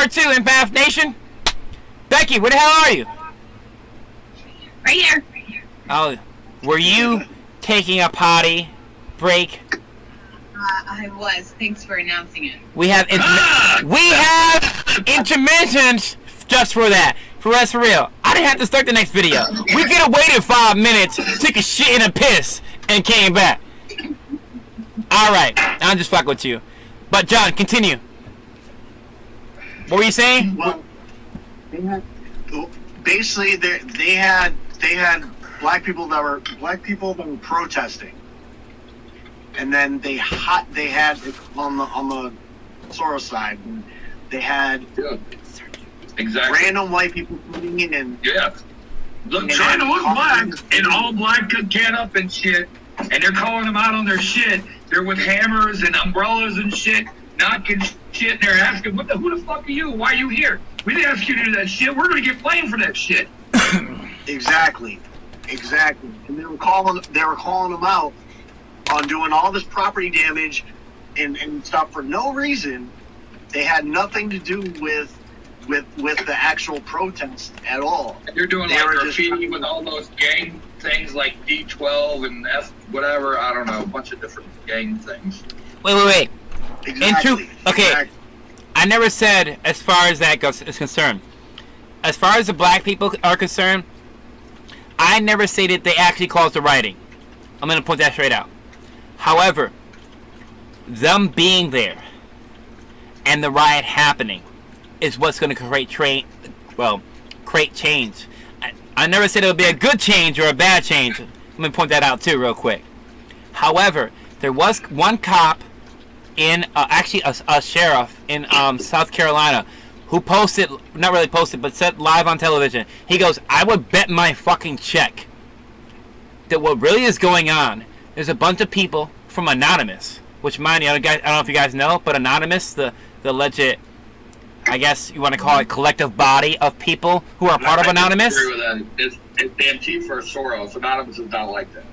part 2, Empath Nation. Becky, where the hell are you? Right here. Oh, were you taking a potty break? I was. Thanks for announcing it. We have intermissions just for that. For real. I didn't have to start the next video. We could have waited 5 minutes, took a shit and a piss, and came back. Alright, I'm just fucking with you. But John, continue. What were you saying? Well, basically they had black people that were protesting, and then they had on the Soros side, they had random white people coming in. Yeah. Look, trying to look black, and all black could get up and shit, and they're calling them out on their shit. They're with hammers and umbrellas and shit, knocking shit, and they're asking, who the fuck are you? Why are you here? We didn't ask you to do that shit. We're going to get blamed for that shit. Exactly. And they were calling them out on doing all this property damage and stuff for no reason. They had nothing to do with the actual protest at all. You're doing like graffiti with all those gang things like D12 and F whatever, I don't know, a bunch of different gang things. Wait. Exactly. Okay. I never said as far as that is concerned. As far as the black people are concerned, I never stated they actually caused the rioting. I'm going to point that straight out. However, them being there and the riot happening is what's going to create change. I never said it would be a good change or a bad change. Let me point that out too real quick. However, there was one cop in, actually a sheriff in South Carolina who posted, not really posted, but said live on television, he goes, I would bet my fucking check that what really is going on, there's a bunch of people from Anonymous, which mind you, I don't know if you guys know, but Anonymous, the legit, I guess you want to call it collective body of people who are part of Anonymous. I agree with that. It's the Antifa or Soros. Anonymous is not like that.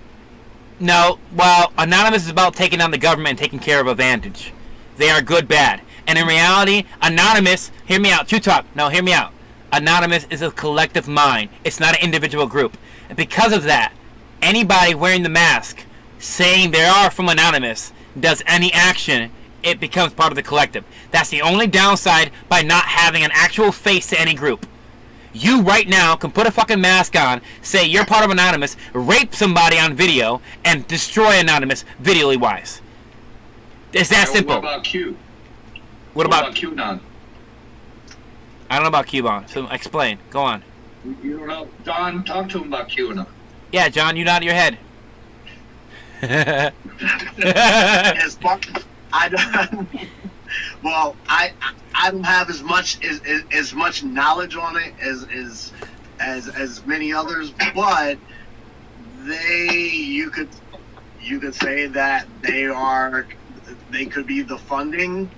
No, well, Anonymous is about taking on the government and taking care of advantage. They are good, bad. And in reality, Anonymous, hear me out, True Talk, no, hear me out. Anonymous is a collective mind. It's not an individual group. And because of that, anybody wearing the mask, saying they are from Anonymous, does any action, it becomes part of the collective. That's the only downside by not having an actual face to any group. You right now can put a fucking mask on, say you're part of Anonymous, rape somebody on video, and destroy Anonymous visually wise. It's that simple. What about Q? What about QAnon? I don't know about QAnon, so explain. Go on. You don't know? John, talk to him about QAnon. Yeah, John, you nod your head. As fuck. I don't have as much knowledge on it as many others, but you could say that they could be the funding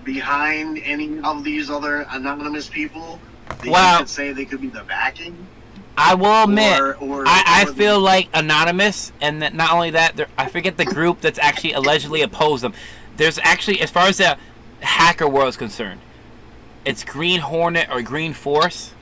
behind any of these other anonymous people. You could say they could be the backing. I will admit, I feel like Anonymous, and that not only that, I forget the group that's actually allegedly opposed them. There's actually, as far as the hacker world is concerned, it's Green Hornet or Green Force,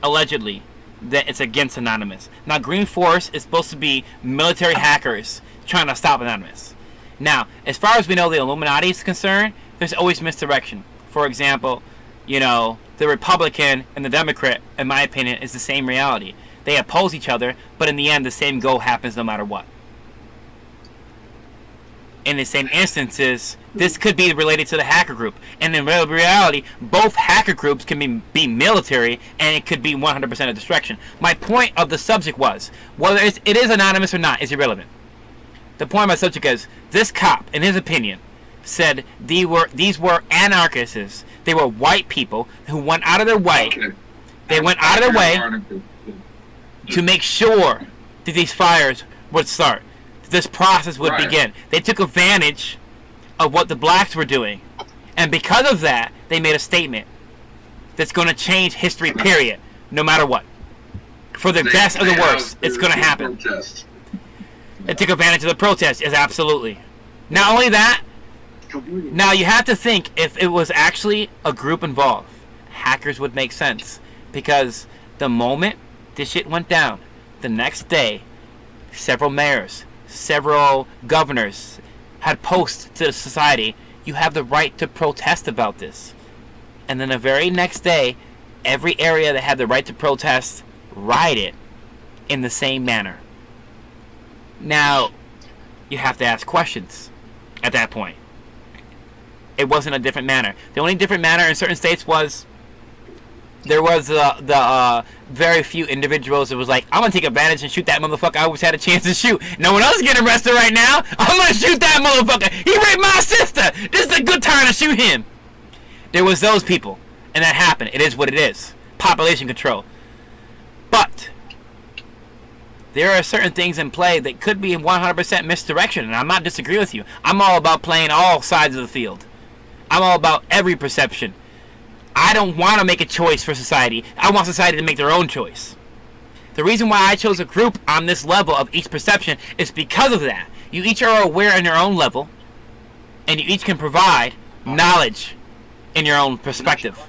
allegedly, that it's against Anonymous. Now, Green Force is supposed to be military hackers trying to stop Anonymous. Now, as far as we know the Illuminati is concerned, there's always misdirection. For example, the Republican and the Democrat, in my opinion, is the same reality. They oppose each other, but in the end, the same goal happens no matter what. In the same instances, this could be related to the hacker group. And in reality, both hacker groups can be military, and it could be 100% a distraction. My point of the subject was, whether it is anonymous or not is irrelevant. The point of my subject is, this cop, in his opinion, said these were anarchists. They were white people who went out of their way. Okay. They went out of their way to make sure that these fires would start. This process would begin. They took advantage of what the blacks were doing. And because of that, they made a statement that's going to change history, period, no matter what. For the best or the worst, it's going to happen. They took advantage of the protest, yes, absolutely. Not only that, now you have to think if it was actually a group involved, hackers would make sense. Because the moment this shit went down, the next day, several mayors, several governors had posts to the society, you have the right to protest about this. And then the very next day, every area that had the right to protest rioted in the same manner. Now, you have to ask questions at that point. It wasn't a different manner. The only different manner in certain states was there was the very few individuals that was like, I'm gonna take advantage and shoot that motherfucker I always had a chance to shoot. No one else is getting arrested right now. I'm gonna shoot that motherfucker. He raped my sister. This is a good time to shoot him. There was those people, and that happened. It is what it is. Population control. But there are certain things in play that could be 100% misdirection, and I'm not disagreeing with you. I'm all about playing all sides of the field. I'm all about every perception. I don't want to make a choice for society. I want society to make their own choice. The reason why I chose a group on this level of each perception is because of that. You each are aware in your own level, and you each can provide knowledge in your own perspective.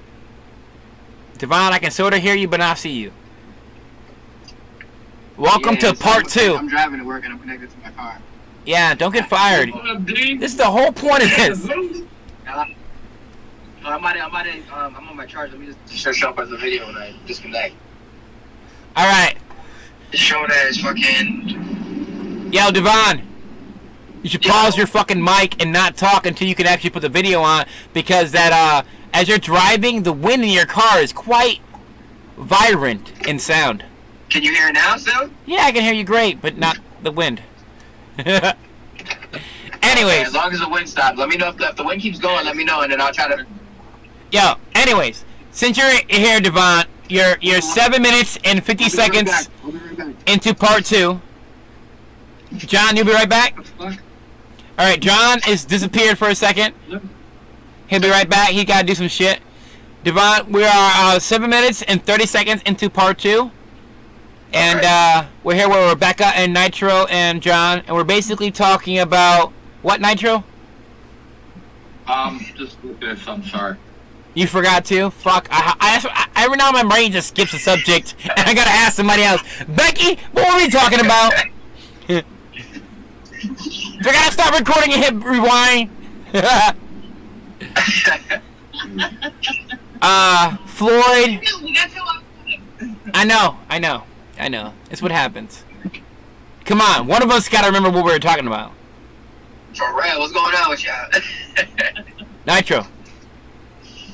Devon, I can sort of hear you, but not see you. Welcome to part 2. I'm driving to work and I'm connected to my car. Yeah, don't get fired. This is the whole point of this. I'm on my charge. Let me just show up as a video when I disconnect. Alright. Show that it's fucking... Yo, Devon. You should pause your fucking mic and not talk until you can actually put the video on, because that, as you're driving, the wind in your car is quite vibrant in sound. Can you hear it now, still? Yeah, I can hear you great, but not the wind. Anyways. Okay, as long as the wind stops. Let me know if the wind keeps going, let me know, and then I'll try to... Yo, anyways. Since you're here, Devon, you're 7 minutes and 50 seconds into part 2. John, you'll be right back? Alright, John is disappeared for a second. He'll be right back. He gotta do some shit. Devon, we are 7 minutes and 30 seconds into part 2. And we're here with Rebecca and Nitro and John, and we're basically talking about what, Nitro? Just look at this. I'm sorry. You forgot to? Fuck. I every now and then my brain just skips a subject, and I gotta ask somebody else. Becky, what were we talking about? Do I gotta stop recording and hit rewind? Floyd. I know. It's what happens. Come on, one of us gotta remember what we were talking about. For real, what's going on with y'all? Nitro.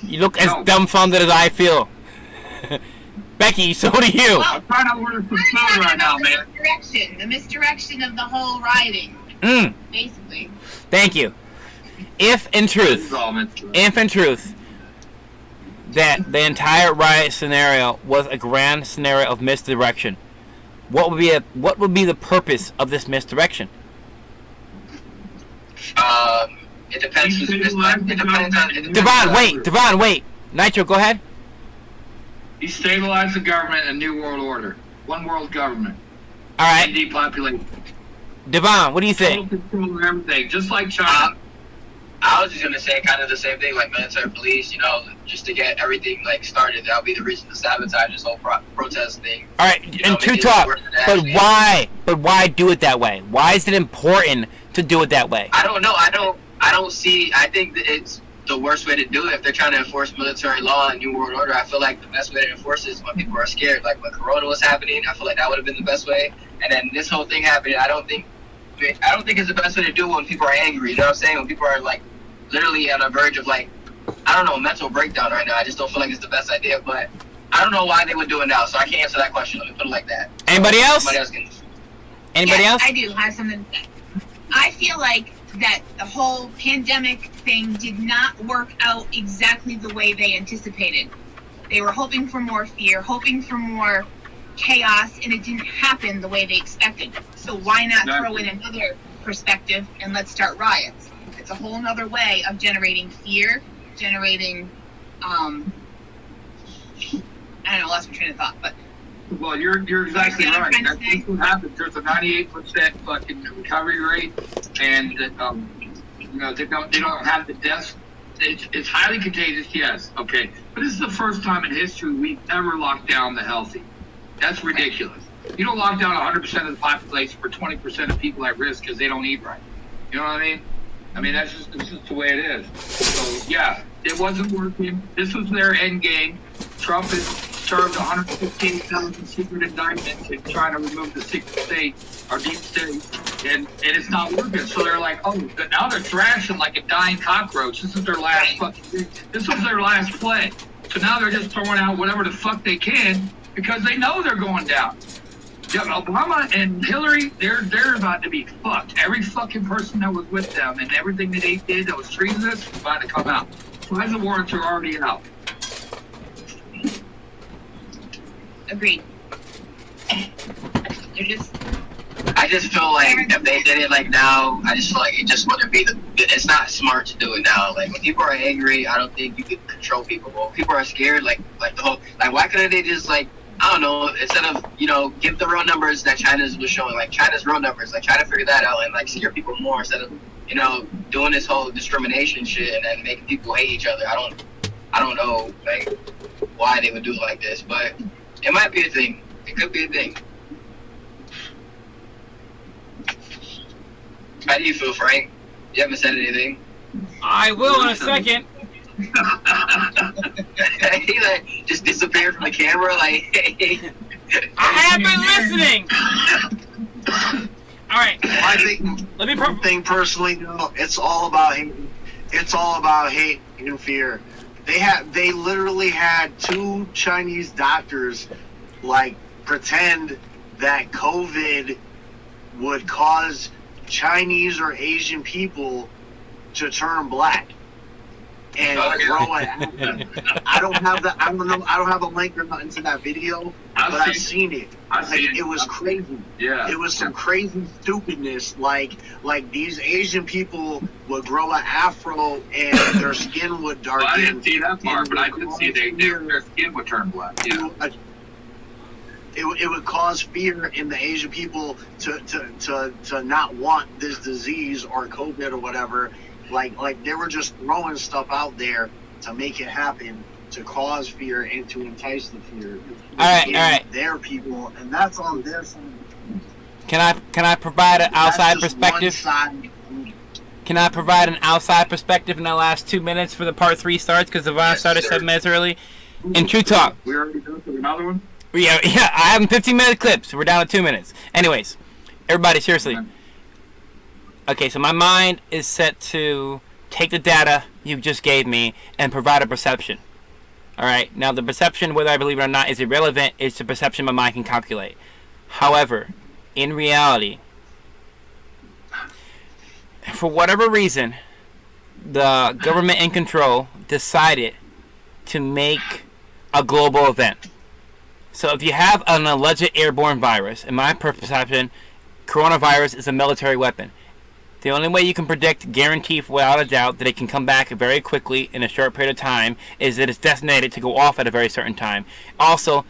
You look as dumbfounded as I feel. Becky, so do you. I'm trying to order some food right now, man. The misdirection of the whole rioting. Basically. Thank you. If in truth, that the entire riot scenario was a grand scenario of misdirection, what would be the purpose of this misdirection? It depends. It depends on. Devon, wait. Nitro, go ahead. Destabilize the government, a new world order, one world government. All right. And depopulate. Devon, what do you think? Total control of everything, just like China. I was just gonna say kind of the same thing, like military police, just to get everything like started. That'll be the reason to sabotage this whole protest thing. All right, and to talk, but why? But why do it that way? Why is it important to do it that way? I don't know. I don't see. I think that it's the worst way to do it if they're trying to enforce military law and new world order. I feel like the best way to enforce it is when people are scared. Like when Corona was happening, I feel like that would have been the best way. And then this whole thing happening, I don't think it's the best way to do it when people are angry. You know what I'm saying? When people are like literally on the verge of like, I don't know, mental breakdown right now. I just don't feel like it's the best idea. But I don't know why they would do it now, so I can't answer that question. Let me put it like that. Anybody else? Anybody else? I do have something to say. I feel like that the whole pandemic thing did not work out exactly the way they anticipated. They were hoping for more fear, hoping for more chaos, and it didn't happen the way they expected. So why not throw in another perspective and let's start riots? It's a whole nother way of generating fear, generating, I don't know, lost my train of thought, but. Well, you're exactly right. That's what happens. There's a 98% fucking recovery rate, and they don't have the deaths it's highly contagious, yes, okay. But this is the first time in history we've ever locked down the healthy. That's ridiculous. You don't lock down 100% of the population for 20% of people at risk because they don't eat right. You know what I mean? I mean, that's just the way it is. So, yeah, it wasn't working. This was their end game. Trump has served 115,000 secret indictments in trying to remove the secret state, or deep state, and it's not working. So they're like, oh, now they're thrashing like a dying cockroach. This is their last fucking. This was their last play. So now they're just throwing out whatever the fuck they can because they know they're going down. Yeah, Obama and Hillary, they're about to be fucked. Every fucking person that was with them and everything that they did that was treasonous is about to come out. FISA warrants are already out. Agreed. They're just. I just feel like if they did it like now, I just feel like it just wouldn't be it's not smart to do it now. Like when people are angry, I don't think you can control people. But when people are scared, like the whole, like why couldn't they just like, I don't know, instead of, give the real numbers that China's was showing, like China's real numbers, like try to figure that out and like scare people more instead of, doing this whole discrimination shit and making people hate each other. I don't know like why they would do it like this, but it might be a thing. It could be a thing. How do you feel, Frank? You haven't said anything. I will in a second. He like just disappeared from the camera, like. I have been listening. All right. I think. Let me think personally, it's all about hate. It's all about hate and fear. They literally had 2 Chinese doctors like pretend that COVID would cause Chinese or Asian people to turn black and grow it. I don't have a link or nothing to that video, but I've seen it. It was crazy. Yeah. It was some crazy stupidness. Like these Asian people would grow an afro and their skin would darken. Well, I didn't see that part, but I did see their skin would turn black. Yeah. It would cause fear in the Asian people to not want this disease or COVID or whatever. Like they were just throwing stuff out there to make it happen, to cause fear and to entice the fear. All right. Their people, and that's on their side. Can I provide an outside perspective? Can I provide an outside perspective in the last 2 minutes for the part 3 starts? Because the Vine started 7 minutes early. In True Talk. We already go to another one? Yeah, I have 15-minute clips. We're down to 2 minutes. Anyways, everybody, seriously. Okay, so my mind is set to take the data you just gave me and provide a perception. Alright, now the perception, whether I believe it or not, is irrelevant. It's the perception my mind can calculate. However, in reality, for whatever reason, the government in control decided to make a global event. So if you have an alleged airborne virus, in my perception, coronavirus is a military weapon. The only way you can predict, guarantee without a doubt, that it can come back very quickly in a short period of time is that it's designated to go off at a very certain time. Also,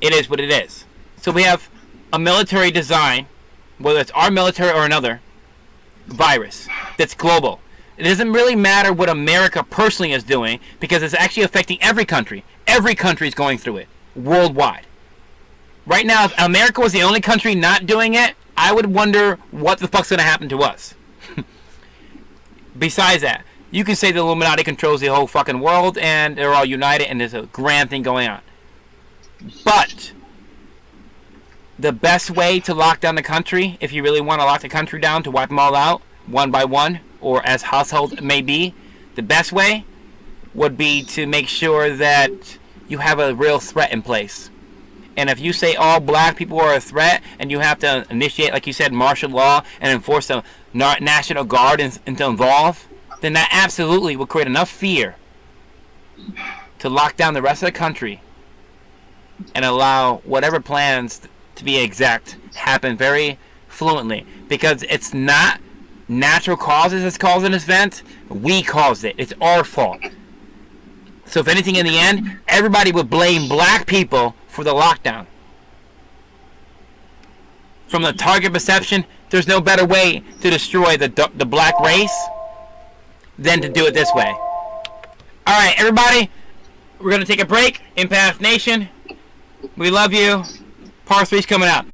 it is what it is. So we have a military design, whether it's our military or another, virus that's global. It doesn't really matter what America personally is doing because it's actually affecting every country. Every country is going through it, worldwide. Right now, if America was the only country not doing it, I would wonder what the fuck's going to happen to us. Besides that, you can say the Illuminati controls the whole fucking world and they're all united and there's a grand thing going on. But the best way to lock down the country, if you really want to lock the country down to wipe them all out, one by one, or as households may be, the best way would be to make sure that you have a real threat in place. And if you say all black people are a threat and you have to initiate, like you said, martial law and enforce the National Guard and to involve, then that absolutely will create enough fear to lock down the rest of the country and allow whatever plans to be exact happen very fluently. Because it's not natural causes that's causing this event. We caused it. It's our fault. So if anything, in the end, everybody would blame black people for the lockdown. From the target perception, there's no better way to destroy the black race than to do it this way. All right, everybody, we're gonna take a break. Empath Nation, we love you. Part 3's coming up.